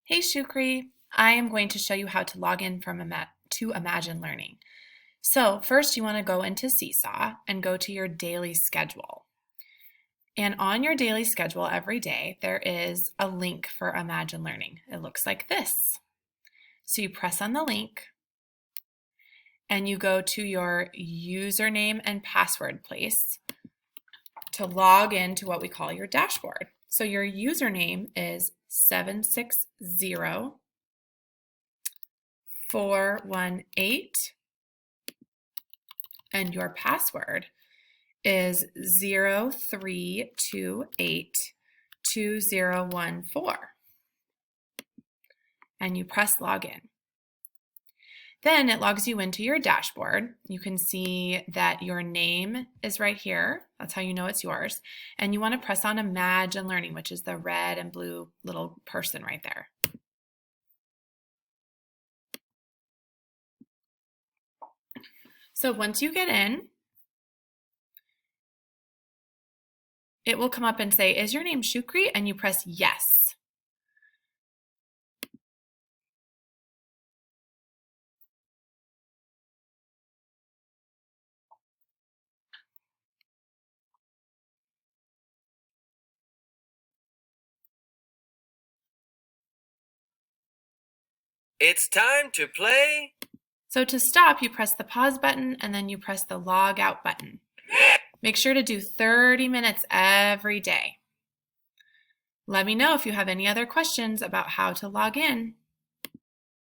Hey Shukri, I am going to show you how to log in to Imagine Learning. So first you want to go into Seesaw and go to your daily schedule. And on your daily schedule every day, there is a link for Imagine Learning. It looks like this. So you press on the link and you go to your username and password place to log into what we call your dashboard. So your username is 760-418 and your password is 03282014 and you press login. Then it logs you into your dashboard. You can see that your name is right here. That's how you know it's yours. And you want to press on Imagine Learning, which is the red and blue little person right there. So once you get in, it will come up and say, is your name Shukri? And you press yes. It's time to play. So to stop, you press the pause button and then you press the log out button. Make sure to do 30 minutes every day. Let me know if you have any other questions about how to log in.